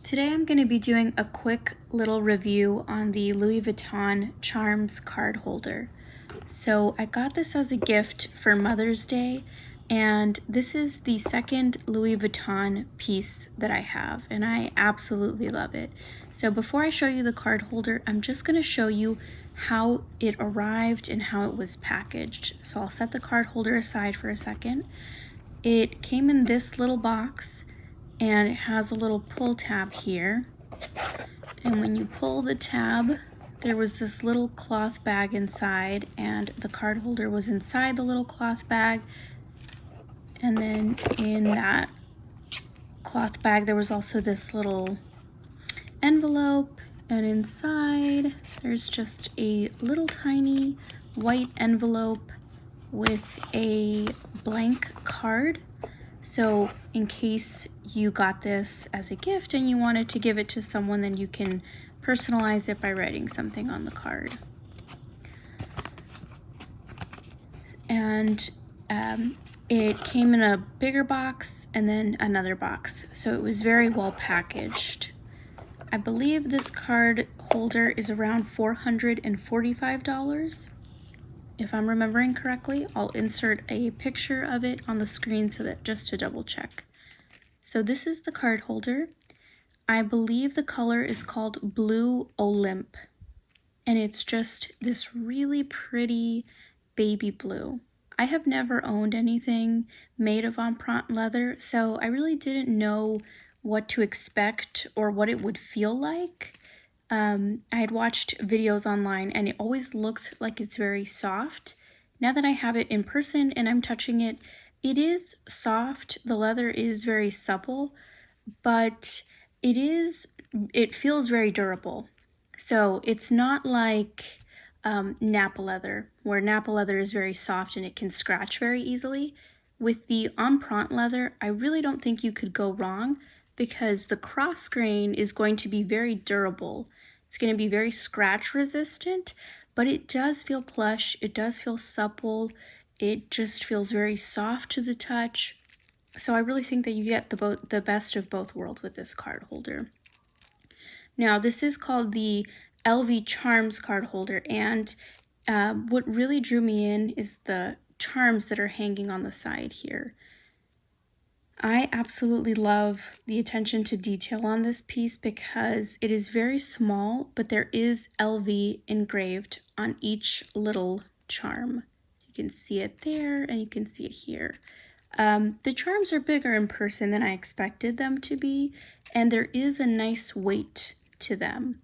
Today I'm going to be doing a quick little review on the Louis Vuitton Charms card holder. So I got this as a gift for Mother's Day, and this is the second Louis Vuitton piece that I have, and I absolutely love it. So before I show you the card holder, I'm just going to show you how it arrived and how it was packaged. So I'll set the card holder aside for a second. It came in this little box, and it has a little pull tab here. And when you pull the tab, there was this little cloth bag inside, and the card holder was inside the little cloth bag. And then in that cloth bag, there was also this little envelope, and inside there's just a little tiny white envelope with a blank card. So in case you got this as a gift and you wanted to give it to someone, then you can personalize it by writing something on the card. And it came in a bigger box and then another box, so it was very well packaged. I believe this card holder is around $445. If I'm remembering correctly. I'll insert a picture of it on the screen so that just to double check. So this is the card holder. I believe the color is called Blue Olymp, and it's just this really pretty baby blue. I have never owned anything made of empreinte leather, so I really didn't know what to expect or what it would feel like. I had watched videos online and it always looked like it's very soft. Now that I have it in person and I'm touching it, it is soft. The leather is very supple, but it feels very durable. So it's not like Napa leather, where Napa leather is very soft and it can scratch very easily. With the empreinte leather, I really don't think you could go wrong because the cross grain is going to be very durable. It's going to be very scratch resistant, but it does feel plush. It does feel supple. It just feels very soft to the touch. So I really think that you get the best of both worlds with this card holder. Now, this is called the LV Charms card holder, and what really drew me in is the charms that are hanging on the side here. I absolutely love the attention to detail on this piece because it is very small, but there is LV engraved on each little charm. So you can see it there and you can see it here. The charms are bigger in person than I expected them to be, and there is a nice weight to them,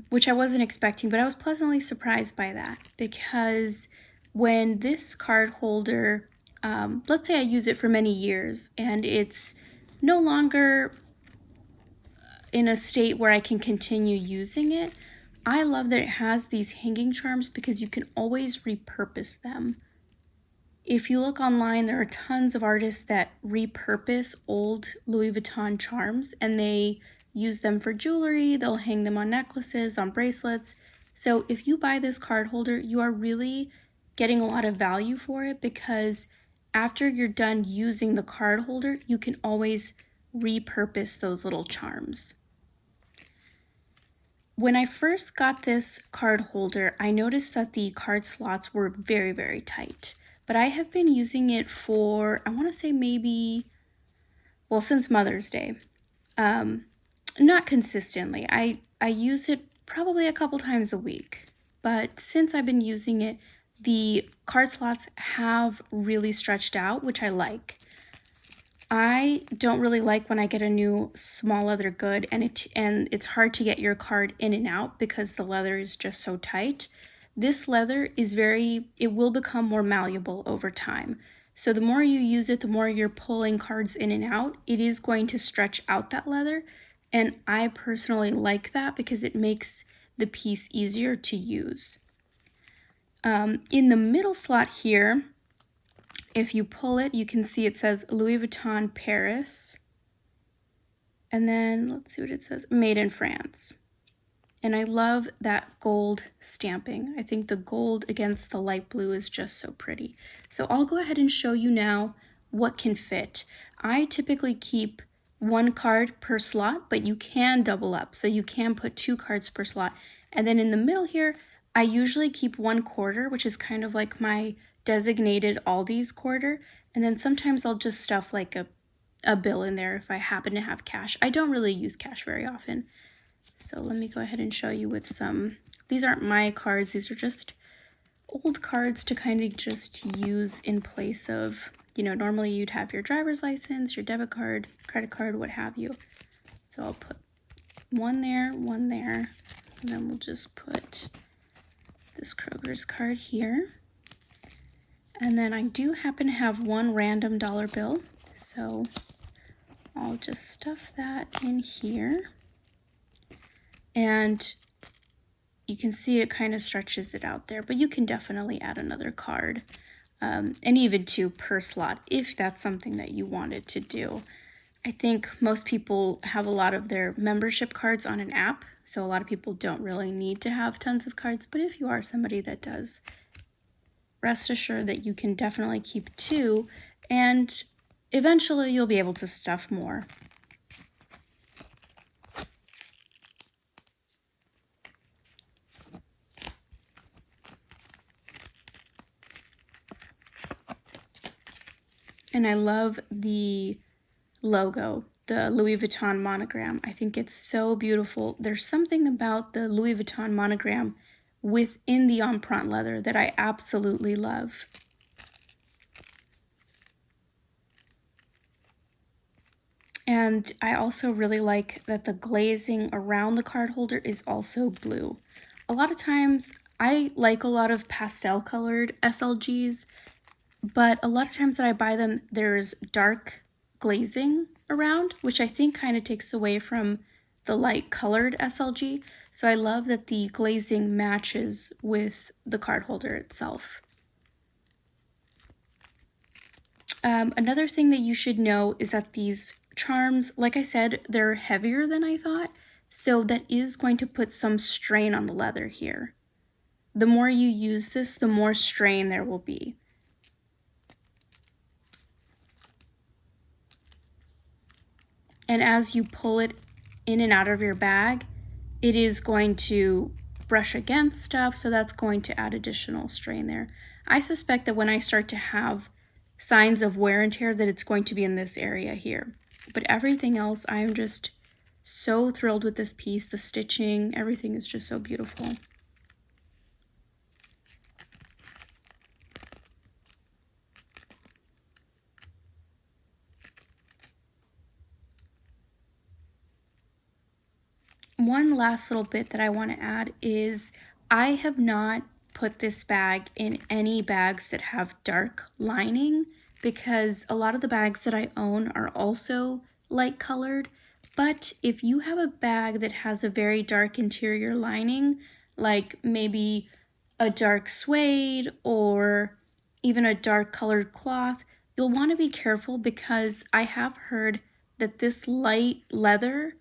which I wasn't expecting, but I was pleasantly surprised by that because when this card holder, let's say I use it for many years and it's no longer in a state where I can continue using it, I love that it has these hanging charms because you can always repurpose them. If you look online, there are tons of artists that repurpose old Louis Vuitton charms and they use them for jewelry, they'll hang them on necklaces, on bracelets. So if you buy this card holder, you are really getting a lot of value for it because after you're done using the card holder, you can always repurpose those little charms. When I first got this card holder, I noticed that the card slots were very, very tight. But I have been using it for, I want to say maybe, well, since Mother's Day. Not consistently. I use it probably a couple times a week. But since I've been using it, the card slots have really stretched out, which I like. I don't really like when I get a new small leather good and it's hard to get your card in and out because the leather is just so tight. This leather is it will become more malleable over time. So the more you use it, the more you're pulling cards in and out, it is going to stretch out that leather. And I personally like that because it makes the piece easier to use. In the middle slot here, if you pull it, you can see it says Louis Vuitton Paris. And then let's see what it says, made in France. And I love that gold stamping. I think the gold against the light blue is just so pretty. So I'll go ahead and show you now what can fit. I typically keep one card per slot, but you can double up. So you can put 2 cards per slot. And then in the middle here, I usually keep 1/4, which is kind of like my designated Aldi's quarter. And then sometimes I'll just stuff like a bill in there if I happen to have cash. I don't really use cash very often. So let me go ahead and show you with some, these aren't my cards, these are just old cards to kind of just use in place of, you know, normally you'd have your driver's license, your debit card, credit card, what have you. So I'll put one there, and then we'll just put this Kroger's card here. And then I do happen to have one random dollar bill, so I'll just stuff that in here. And you can see it kind of stretches it out there, but you can definitely add another card, and even 2 per slot if that's something that you wanted to do. I think most people have a lot of their membership cards on an app, so a lot of people don't really need to have tons of cards, but if you are somebody that does, rest assured that you can definitely keep 2, and eventually you'll be able to stuff more. And I love the logo, the Louis Vuitton monogram. I think it's so beautiful. There's something about the Louis Vuitton monogram within the empreinte leather that I absolutely love. And I also really like that the glazing around the card holder is also blue. A lot of times I like a lot of pastel colored SLGs, but a lot of times that I buy them, there's dark glazing around, which I think kind of takes away from the light colored SLG. So I love that the glazing matches with the card holder itself. Another thing that you should know is that these charms, like I said, they're heavier than I thought. So that is going to put some strain on the leather here. The more you use this, the more strain there will be. And as you pull it in and out of your bag, it is going to brush against stuff, so that's going to add additional strain there. I suspect that when I start to have signs of wear and tear, that it's going to be in this area here. But everything else, I am just so thrilled with this piece. The stitching, everything is just so beautiful. One last little bit that I want to add is I have not put this bag in any bags that have dark lining because a lot of the bags that I own are also light colored. But if you have a bag that has a very dark interior lining, like maybe a dark suede or even a dark colored cloth, you'll want to be careful because I have heard that this light leather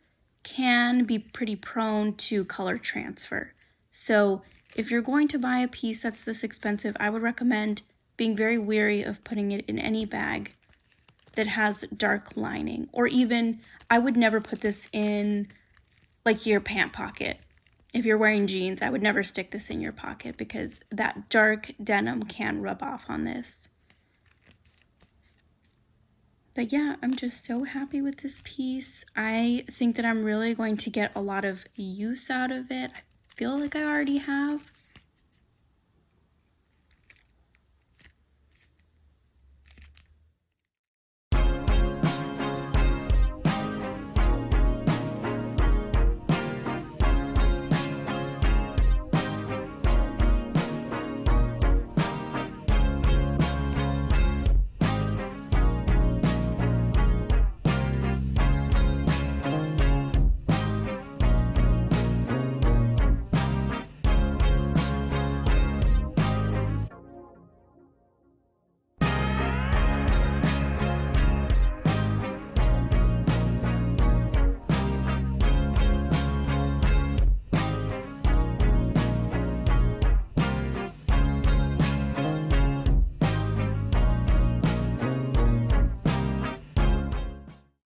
can be pretty prone to color transfer. So if you're going to buy a piece that's this expensive, I would recommend being very wary of putting it in any bag that has dark lining. Or even, I would never put this in like your pant pocket. If you're wearing jeans, I would never stick this in your pocket because that dark denim can rub off on this. But yeah, I'm just so happy with this piece. I think that I'm really going to get a lot of use out of it. I feel like I already have.